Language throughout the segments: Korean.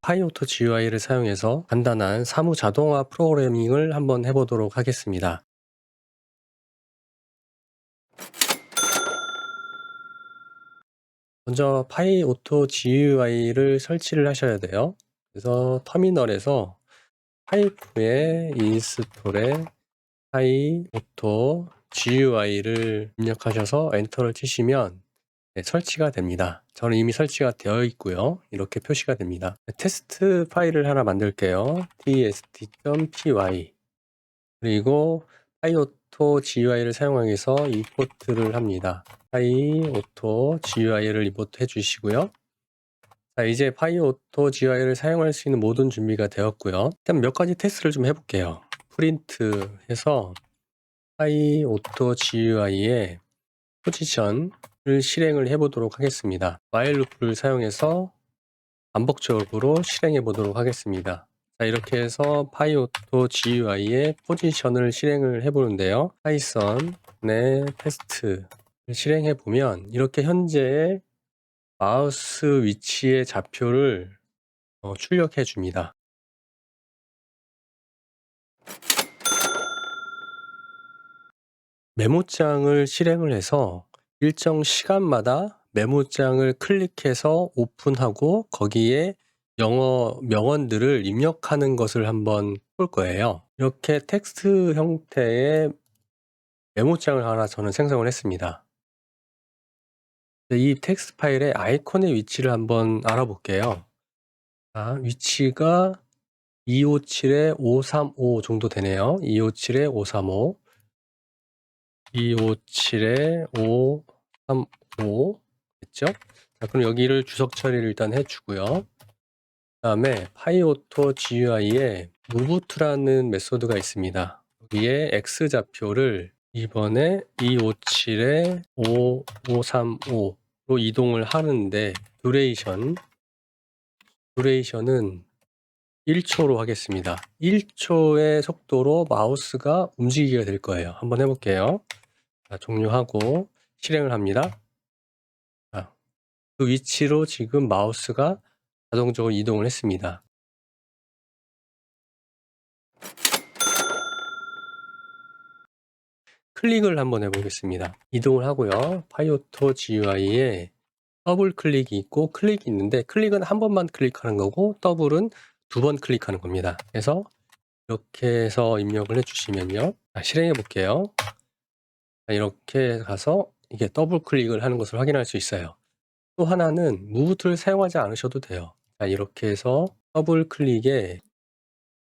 파이오토 GUI를 사용해서 간단한 사무 자동화 프로그래밍을 한번 해보도록 하겠습니다. 먼저 파이오토 GUI를 설치를 하셔야 돼요. 그래서 터미널에서 파이프의 인스톨에 파이오토 GUI를 입력하셔서 엔터를 치시면 설치가 됩니다. 저는 이미 설치가 되어 있고요. 이렇게 표시가 됩니다. 테스트 파일을 하나 만들게요. tst.py 그리고 파이오토 GUI를 사용하기 위해서 임포트를 합니다. 파이오토 GUI를 임포트 해주시고요. 자, 이제 파이오토 GUI를 사용할 수 있는 모든 준비가 되었고요. 일단 몇 가지 테스트를 좀 해볼게요. 프린트 해서 파이오토 GUI의 포지션을 실행을 해보도록 하겠습니다. while loop를 사용해서 반복적으로 실행해 보도록 하겠습니다. 자, 이렇게 해서 파이오토 GUI의 포지션을 실행을 해 보는데요. 파이썬의 테스트를 실행해 보면 이렇게 현재의 마우스 위치의 좌표를 출력해 줍니다. 메모장을 실행을 해서 일정 시간마다 메모장을 클릭해서 오픈하고 거기에 영어 명언들을 입력하는 것을 한번 볼 거예요. 이렇게 텍스트 형태의 메모장을 하나 저는 생성을 했습니다. 이 텍스트 파일의 아이콘의 위치를 한번 알아볼게요. 위치가 257에 535 정도 되네요. 257에 535 257에 535 됐죠? 자, 그럼 여기를 주석 처리를 일단 해주고요. 그 다음에 파이오토 GUI에 moveTo라는 메소드가 있습니다. 여기에 X좌표를 이번에 257에 5535로 이동을 하는데 듀레이션은 1초로 하겠습니다. 1초의 속도로 마우스가 움직이게 될 거예요. 한번 해볼게요. 자, 종료하고 실행을 합니다. 자, 그 위치로 지금 마우스가 자동적으로 이동을 했습니다. 클릭을 한번 해보겠습니다. 이동을 하고요. 파이오토 GUI에 더블 클릭이 있고 클릭이 있는데 클릭은 한 번만 클릭하는 거고 더블은 두 번 클릭하는 겁니다. 그래서 이렇게 해서 입력을 해주시면요. 실행해 볼게요. 이렇게 가서 이게 더블 클릭을 하는 것을 확인할 수 있어요. 또 하나는 무브툴을 사용하지 않으셔도 돼요. 이렇게 해서 더블 클릭에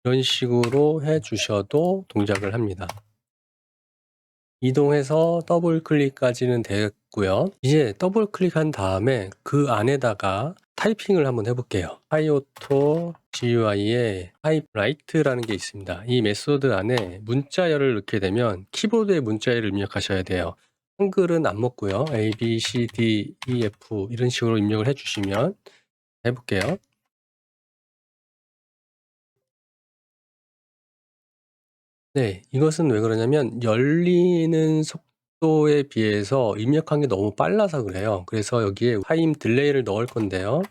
이런 식으로 해 주셔도 동작을 합니다. 이동해서 더블 클릭까지는 됐고요. 이제 더블 클릭한 다음에 그 안에다가 타이핑을 한번 해볼게요. 파이오토 GUI에 타입라이트라는 게 있습니다. 이 메소드 안에 문자열을 넣게 되면 키보드의 문자열을 입력하셔야 돼요. 한글은 안 먹고요. A, B, C, D, E, F 이런 식으로 입력을 해주시면 해볼게요. 네, 이것은 왜 그러냐면 열리는 속도에 비해서 입력한 게 너무 빨라서 그래요. 그래서 여기에 타임 딜레이를 넣을 건데요.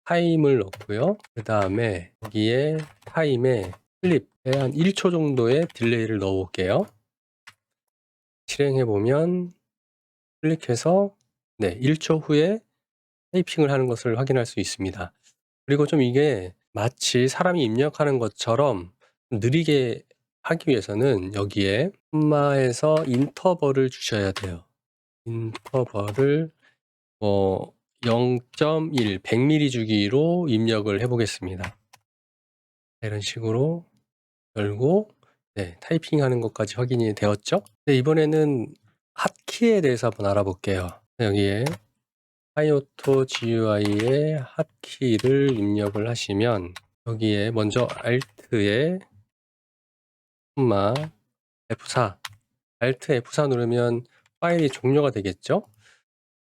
타임을 넣고요. 그 다음에 여기에 타임에 클립에 한 1초 정도의 딜레이를 넣어 볼게요. 실행해 보면 클릭해서 1초 후에 타이핑을 하는 것을 확인할 수 있습니다. 그리고 좀 이게 마치 사람이 입력하는 것처럼 느리게 하기 위해서는 여기에 콤마에서 인터벌을 주셔야 돼요. 인터벌을 0.1, 100mm 주기로 입력을 해 보겠습니다. 이런 식으로 열고 타이핑하는 것까지 확인이 되었죠? 이번에는 핫키에 대해서 한번 알아볼게요. 여기에 파이오토 GUI의 핫키를 입력을 하시면 여기에 먼저 Alt에 콤마 F4 Alt F4 누르면 파일이 종료가 되겠죠?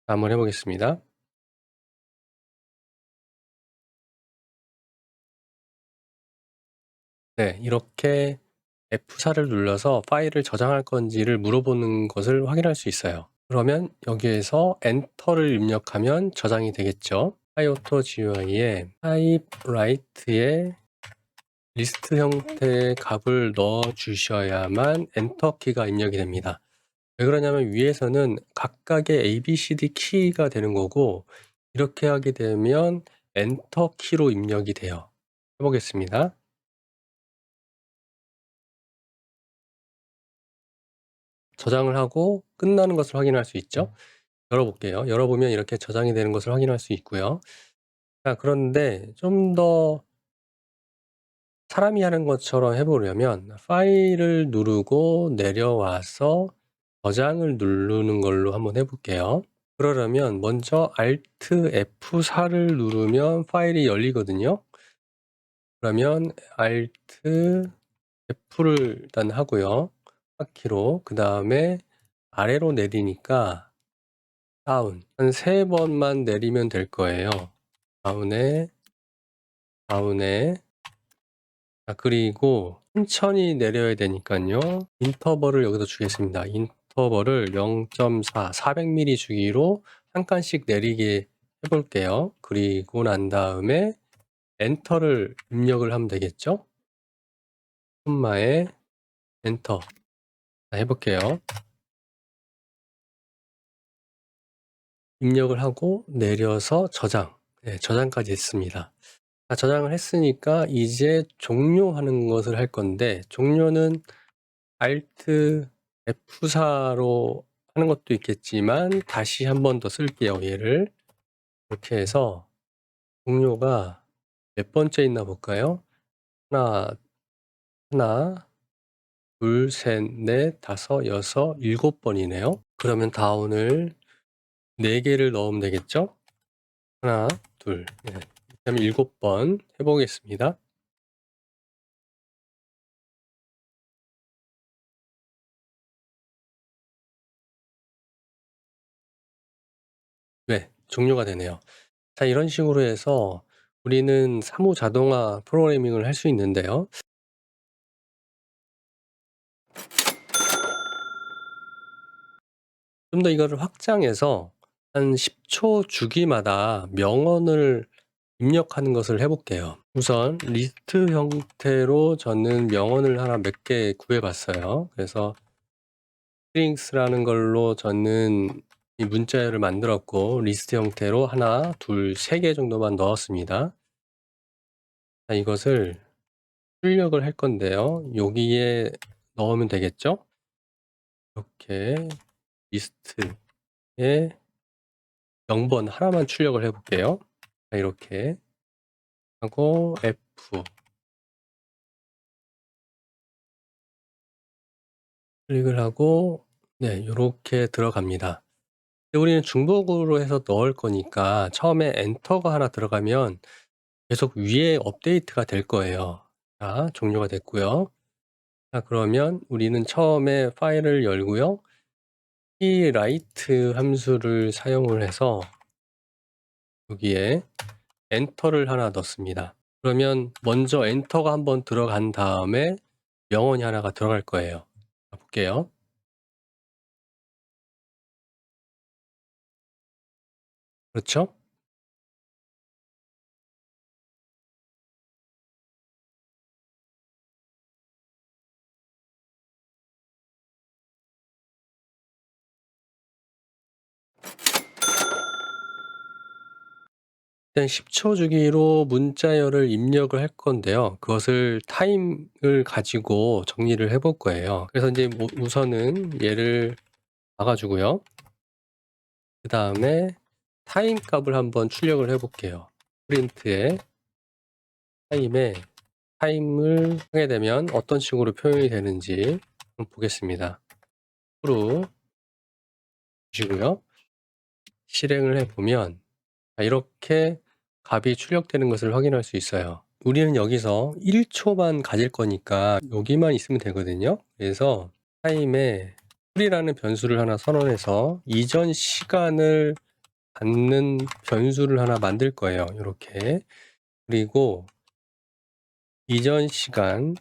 한번 해보겠습니다. 이렇게 F4를 눌러서 파일을 저장할 건지를 물어보는 것을 확인할 수 있어요. 그러면 여기에서 엔터를 입력하면 저장이 되겠죠. 파이오토 GUI에 타입 라이트에 리스트 형태의 값을 넣어 주셔야만 엔터 키가 입력이 됩니다. 왜 그러냐면 위에서는 각각의 ABCD 키가 되는 거고, 이렇게 하게 되면 엔터 키로 입력이 돼요. 해보겠습니다. 저장을 하고 끝나는 것을 확인할 수 있죠. 열어볼게요. 열어보면 이렇게 저장이 되는 것을 확인할 수 있고요. 자, 그런데 좀 더 사람이 하는 것처럼 해보려면 파일을 누르고 내려와서 저장을 누르는 걸로 한번 해볼게요. 그러려면 먼저 Alt F4를 누르면 파일이 열리거든요. 그러면 Alt F를 일단 하고요. 바퀴로. 그 다음에 아래로 내리니까 다운. 한 3번만 내리면 될 거예요. 다운에, 다운에. 자, 그리고 천천히 내려야 되니까요. 인터벌을 여기서 주겠습니다. 인터벌을 0.4, 400mm 주기로 한 칸씩 내리게 해볼게요. 그리고 난 다음에 엔터를 입력을 하면 되겠죠? 콤마에 엔터. 자, 해볼게요. 입력을 하고 내려서 저장. 네, 저장까지 했습니다. 자, 저장을 했으니까 이제 종료하는 것을 할 건데, 종료는 Alt F4로 하는 것도 있겠지만 다시 한 번 더 쓸게요. 얘를 이렇게 해서 종료가 몇 번째 있나 볼까요? 하나, 둘, 셋, 넷, 다섯, 여섯, 7번이네요. 그러면 다운을 4개를 넣으면 되겠죠? 하나, 둘, 네. 그다음에 7번 해보겠습니다. 네, 종료가 되네요. 자, 이런 식으로 해서 우리는 사무 자동화 프로그래밍을 할 수 있는데요. 좀 더 이거를 확장해서 한 10초 주기마다 명언을 입력하는 것을 해볼게요. 우선 리스트 형태로 저는 명언을 하나 몇 개 구해봤어요. 그래서 스트링스라는 걸로 저는 이 문자열을 만들었고, 리스트 형태로 하나, 둘, 3개 정도만 넣었습니다. 자, 이것을 출력을 할 건데요. 여기에 넣으면 되겠죠? 이렇게 리스트에 0번 하나만 출력을 해볼게요. 자, 이렇게 하고 F 클릭을 하고, 네, 요렇게 들어갑니다. 근데 우리는 중복으로 해서 넣을 거니까 처음에 엔터가 하나 들어가면 계속 위에 업데이트가 될 거예요. 자, 종료가 됐고요. 자, 그러면 우리는 처음에 파일을 열고요. write 함수를 사용을 해서 여기에 엔터를 하나 넣습니다. 그러면 먼저 엔터가 한번 들어간 다음에 명언이 하나가 들어갈 거예요. 자, 볼게요. 그렇죠? 일단 10초 주기로 문자열을 입력을 할 건데요. 그것을 타임을 가지고 정리를 해볼 거예요. 그래서 이제 우선은 얘를 막아주고요. 그 다음에 타임 값을 한번 출력을 해볼게요. 프린트에 타임을 하게 되면 어떤 식으로 표현이 되는지 한번 보겠습니다. 프로 주시고요. 실행을 해보면 이렇게 값이 출력되는 것을 확인할 수 있어요. 우리는 여기서 1초만 가질 거니까 여기만 있으면 되거든요. 그래서 타임에 풀이라는 변수를 하나 선언해서 이전 시간을 받는 변수를 하나 만들 거예요. 이렇게. 그리고 이전 시간,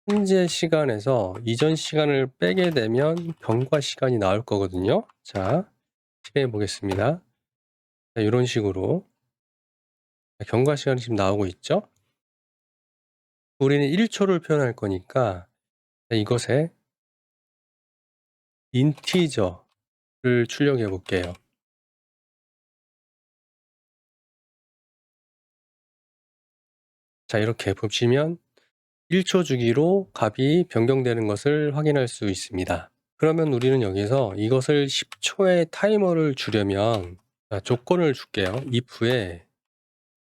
현재 시간에서 이전 시간을 빼게 되면 경과 시간이 나올 거거든요. 자, 실행해 보겠습니다. 자, 이런 식으로 경과 시간이 지금 나오고 있죠? 우리는 1초를 표현할 거니까 이것에 인티저를 출력해 볼게요. 자, 이렇게 보시면 1초 주기로 값이 변경되는 것을 확인할 수 있습니다. 그러면 우리는 여기서 이것을 10초의 타이머를 주려면 조건을 줄게요. if에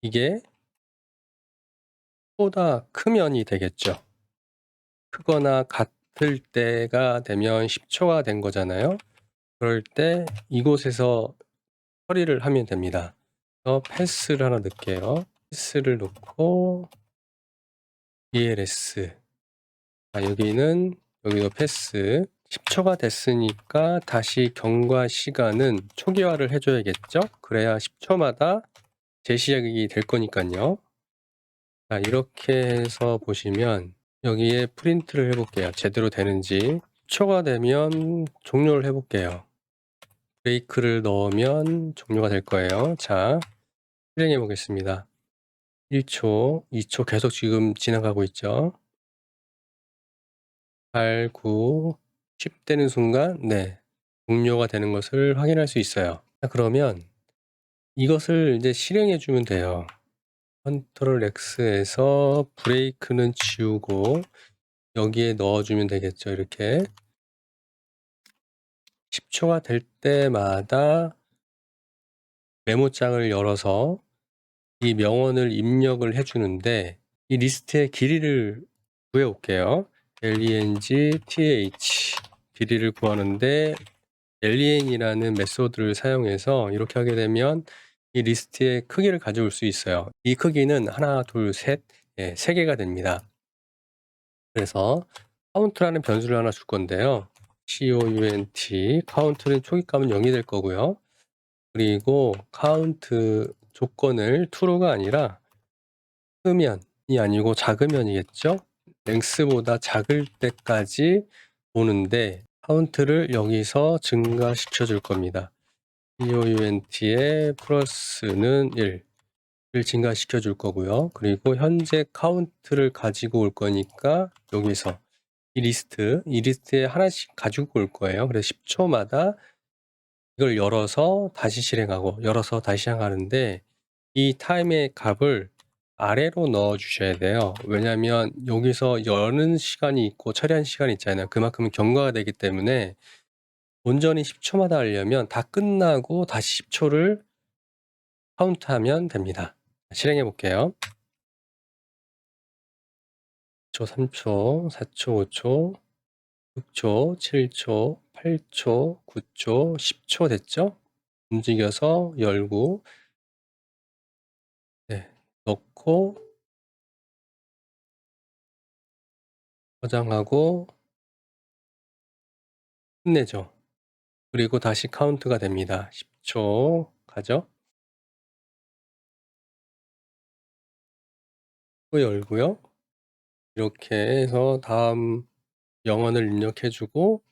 이게 보다 크면이 되겠죠. 크거나 같을 때가 되면 10초가 된 거잖아요. 그럴 때 이곳에서 처리를 하면 됩니다. 그래서 패스를 하나 넣을게요. 패스를 놓고 ELS. 여기도 패스. 10초가 됐으니까 다시 경과 시간은 초기화를 해줘야겠죠? 그래야 10초마다 재시작이 될 거니까요. 자, 이렇게 해서 보시면 여기에 프린트를 해볼게요. 제대로 되는지. 10초가 되면 종료를 해볼게요. 브레이크를 넣으면 종료가 될 거예요. 자, 실행해 보겠습니다. 1초, 2초 계속 지금 지나가고 있죠. 8, 9, 10 되는 순간 종료가 되는 것을 확인할 수 있어요. 자, 그러면 이것을 이제 실행해 주면 돼요. 컨트롤 X에서 브레이크는 지우고 여기에 넣어주면 되겠죠. 이렇게 10초가 될 때마다 메모장을 열어서 이 명언을 입력을 해주는데 이 리스트의 길이를 구해올게요. length 길이를 구하는데 len이라는 메소드를 사용해서 이렇게 하게 되면 이 리스트의 크기를 가져올 수 있어요. 이 크기는 하나, 둘, 셋, 세 개가 됩니다. 그래서 count라는 변수를 하나 줄 건데요. count, count는 초기값은 0이 될 거고요. 그리고 count 조건을 true가 아니라 크면이 아니고 작으면이겠죠? length보다 작을 때까지 보는데 count를 여기서 증가시켜 줄 겁니다. count의 플러스는 1을 증가시켜 줄 거고요. 그리고 현재 count를 가지고 올 거니까 여기서 이 리스트에 하나씩 가지고 올 거예요. 그래서 10초마다 이걸 열어서 다시 실행하고 열어서 다시 실행하는데 이 타임의 값을 아래로 넣어 주셔야 돼요. 왜냐하면 여기서 여는 시간이 있고 처리하는 시간이 있잖아요. 그만큼 경과가 되기 때문에 온전히 10초마다 하려면 다 끝나고 다시 10초를 카운트하면 됩니다. 실행해 볼게요. 2초, 3초, 4초, 5초, 6초, 7초, 8초, 9초, 10초 됐죠? 움직여서 열고 넣고 저장하고 끝내죠. 그리고 다시 카운트가 됩니다. 10초 가죠. 또 열고요. 이렇게 해서 다음 영언을 입력해 주고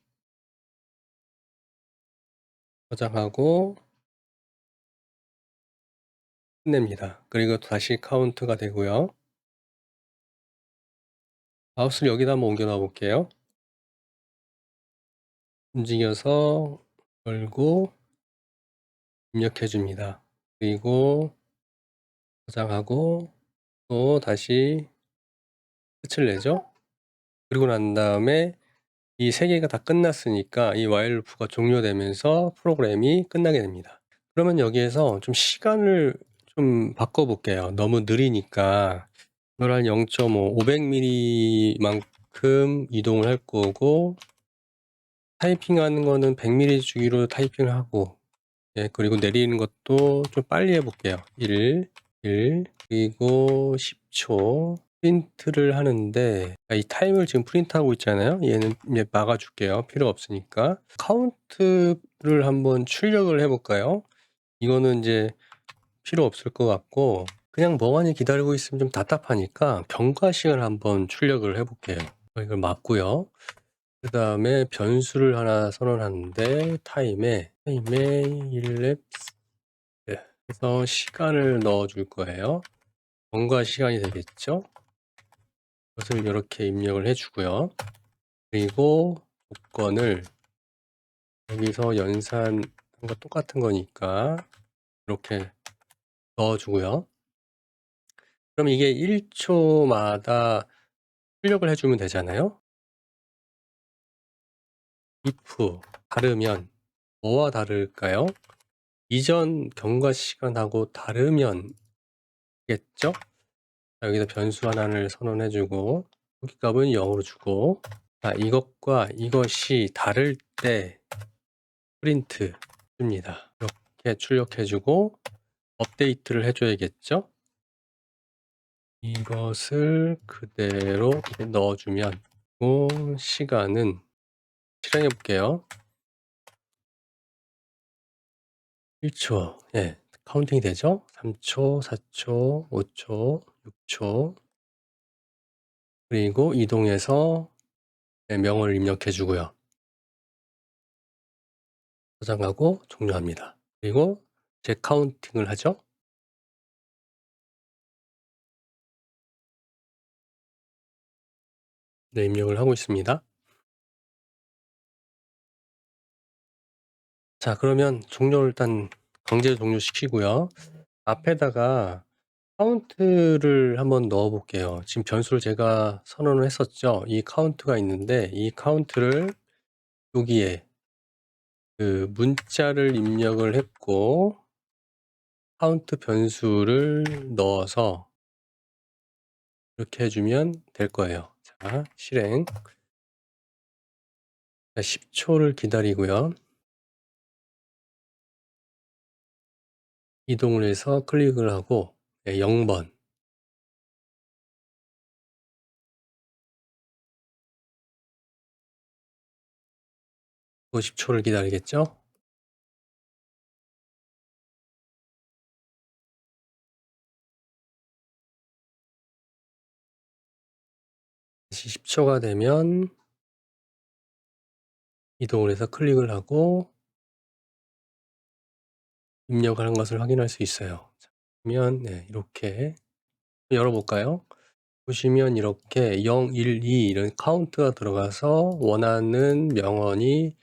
저장하고 끝냅니다. 그리고 다시 카운트가 되고요. 마우스를 여기다 한번 옮겨 놔 볼게요. 움직여서 열고 입력해 줍니다. 그리고 저장하고 또 다시 끝을 내죠. 그리고 난 다음에 이 세 개가 다 끝났으니까 이 while loop가 종료되면서 프로그램이 끝나게 됩니다. 그러면 여기에서 좀 시간을 좀 바꿔 볼게요. 너무 느리니까 이걸 한 0.5, 500ml만큼 이동을 할 거고 타이핑하는 거는 100ml 주기로 타이핑을 하고 그리고 내리는 것도 좀 빨리 해 볼게요. 1 그리고 10초 프린트를 하는데 이 타임을 지금 프린트하고 있잖아요. 얘는 이제 막아 줄게요. 필요 없으니까. 카운트를 한번 출력을 해 볼까요? 이거는 이제 필요 없을 것 같고 그냥 멍하니 기다리고 있으면 좀 답답하니까 경과 시간을 한번 출력을 해 볼게요. 이걸 맞고요. 그다음에 변수를 하나 선언하는데 타임에 1랩스 그래서 시간을 넣어 줄 거예요. 경과 시간이 되겠죠? 그것을 이렇게 입력을 해 주고요. 그리고 조건을 여기서 연산한 거 똑같은 거니까 이렇게 넣어 주고요. 그럼 이게 1 초마다 출력을 해 주면 되잖아요. if 다르면 뭐와 다를까요? 이전 경과 시간하고 다르면 겠죠? 여기다 변수 하나를 선언해 주고 여기 값은 0으로 주고, 자, 이것과 이것이 다를 때 프린트 줍니다. 이렇게 출력해 주고 업데이트를 해 줘야겠죠? 이것을 그대로 넣어 주면, 시간은 실행해 볼게요. 1 초. 예. 카운팅이 되죠? 3 초, 4 초, 5 초, 6 초. 그리고 이동해서 명을 입력해 주고요. 저장하고 종료합니다. 그리고 재카운팅을 하죠. 네, 입력을 하고 있습니다. 자, 그러면 종료를 일단 강제 종료시키고요. 앞에다가 카운트를 한번 넣어 볼게요. 지금 변수를 제가 선언을 했었죠. 이 카운트가 있는데 이 카운트를 여기에 그 문자를 입력을 했고 카운트 변수를 넣어서 이렇게 해 주면 될 거예요. 자, 실행. 10 초를 기다리고요. 이동을 해서 클릭을 하고 0번. 50 초를 기다리겠죠? 다시 10 초가 되면 이동을 해서 클릭을 하고 입력을 한 것을 확인할 수 있어요. 자, 그러면 이렇게 열어 볼까요? 보시면 이렇게 0, 1, 2 이런 카운트가 들어가서 원하는 명언이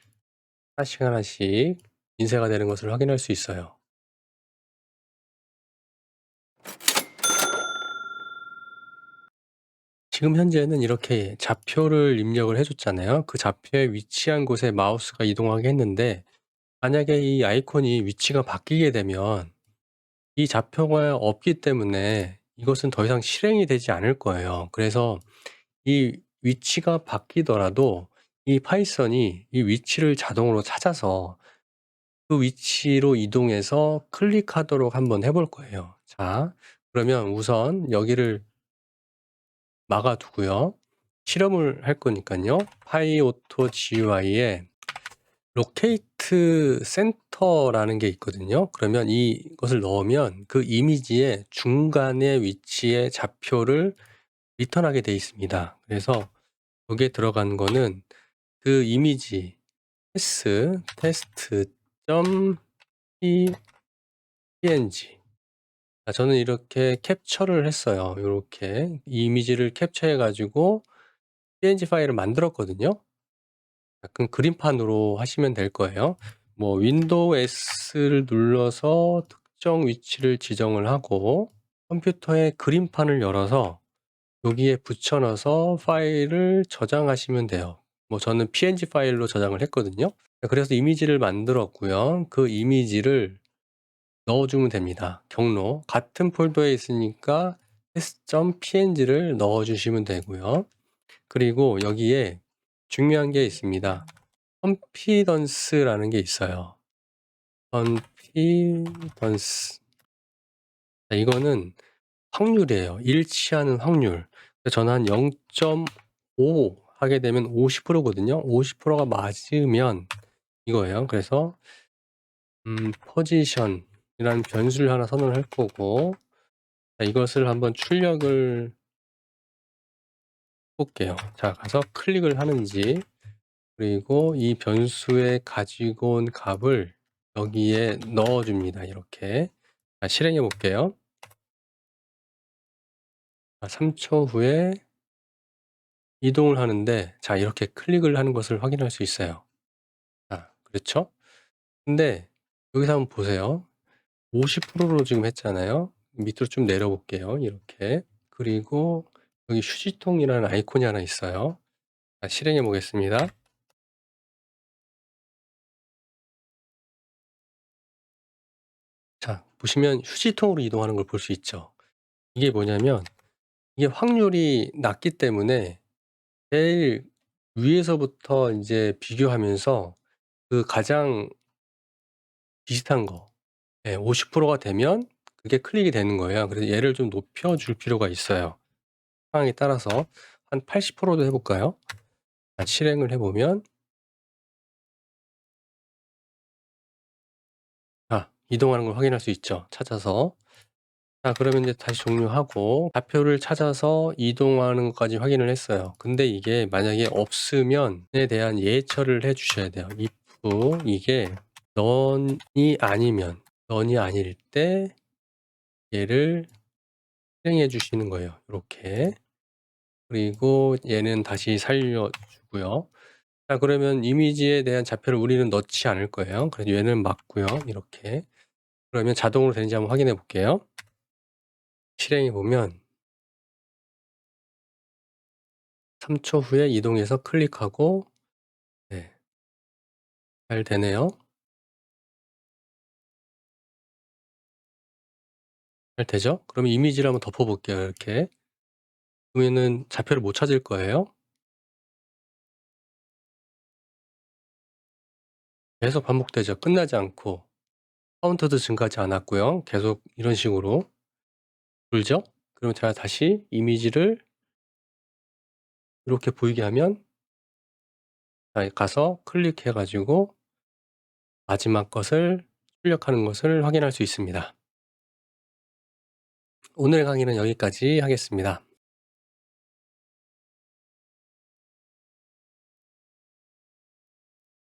하나씩 하나씩 인쇄가 되는 것을 확인할 수 있어요. 지금 현재는 이렇게 좌표를 입력을 해 줬잖아요. 그 좌표에 위치한 곳에 마우스가 이동하게 했는데 만약에 이 아이콘이 위치가 바뀌게 되면 이 좌표가 없기 때문에 이것은 더 이상 실행이 되지 않을 거예요. 그래서 이 위치가 바뀌더라도 이 파이썬이 이 위치를 자동으로 찾아서 그 위치로 이동해서 클릭하도록 한번 해볼 거예요. 자, 그러면 우선 여기를 막아 두고요. 실험을 할 거니까요. 파이오토 GUI에 로케이트 센터라는 게 있거든요. 그러면 이것을 넣으면 그 이미지의 중간의 위치의 좌표를 리턴하게 돼 있습니다. 그래서 여기에 들어간 거는 그 이미지 test.png. 저는 이렇게 캡처를 했어요. 요렇게 이 이미지를 캡처해 가지고 png 파일을 만들었거든요. 약간 그림판으로 하시면 될 거예요. 뭐 윈도우 S를 눌러서 특정 위치를 지정을 하고 컴퓨터에 그림판을 열어서 여기에 붙여 넣어서 파일을 저장하시면 돼요. 뭐 저는 png 파일로 저장을 했거든요. 그래서 이미지를 만들었고요. 그 이미지를 넣어 주면 됩니다. 경로 같은 폴더에 있으니까 test.png를 넣어 주시면 되고요. 그리고 여기에 중요한 게 있습니다. 컨피던스라는 게 있어요. 컨피던스. 이거는 확률이에요. 일치하는 확률. 저는 한 0.5 하게 되면 50%거든요. 50%가 맞으면 이거예요. 그래서 포지션이라는 변수를 하나 선언을 할 거고, 자, 이것을 한번 출력을 볼게요. 자, 가서 클릭을 하는지, 그리고 이 변수에 가지고 온 값을 여기에 넣어 줍니다. 이렇게. 자, 실행해 볼게요. 3초 후에 이동을 하는데, 자, 이렇게 클릭을 하는 것을 확인할 수 있어요. 자, 그렇죠? 근데 여기서 한번 보세요. 50%로 지금 했잖아요. 밑으로 좀 내려 볼게요. 이렇게. 그리고 여기 휴지통이라는 아이콘이 하나 있어요. 자, 실행해 보겠습니다. 자, 보시면 휴지통으로 이동하는 걸 볼 수 있죠. 이게 뭐냐면, 이게 확률이 낮기 때문에 제일 위에서부터 인제 비교하면서 그 가장 비슷한 거, 예, 50%가 되면 그게 클릭이 되는 거예요. 그래서 얘를 좀 높여 줄 필요가 있어요. 상황에 따라서 한 80%도 해 볼까요? 자, 실행을 해 보면, 이동하는 걸 확인할 수 있죠, 찾아서. 자, 그러면 이제 다시 종료하고 좌표를 찾아서 이동하는 것까지 확인을 했어요. 근데 이게 만약에 없으면 에 대한 예처리를 해 주셔야 돼요. if 이게 none이 아니면, none이 아닐 때 얘를 실행해 주시는 거예요, 요렇게. 그리고 얘는 다시 살려 주고요. 자, 그러면 이미지에 대한 좌표를 우리는 넣지 않을 거예요. 그래서 얘는 맞고요, 이렇게. 그러면 자동으로 되는지 한번 확인해 볼게요. 실행해 보면 3초 후에 이동해서 클릭하고, 네, 잘 되네요. 잘 되죠? 그러면 이미지를 한번 덮어 볼게요, 이렇게. 그러면은 좌표를 못 찾을 거예요. 계속 반복되죠. 끝나지 않고. 카운트도 증가하지 않았고요. 계속 이런 식으로 돌죠? 그럼 제가 다시 이미지를 이렇게 보이게 하면, 자, 가서 클릭해 가지고 마지막 것을 출력하는 것을 확인할 수 있습니다. 오늘 강의는 여기까지 하겠습니다.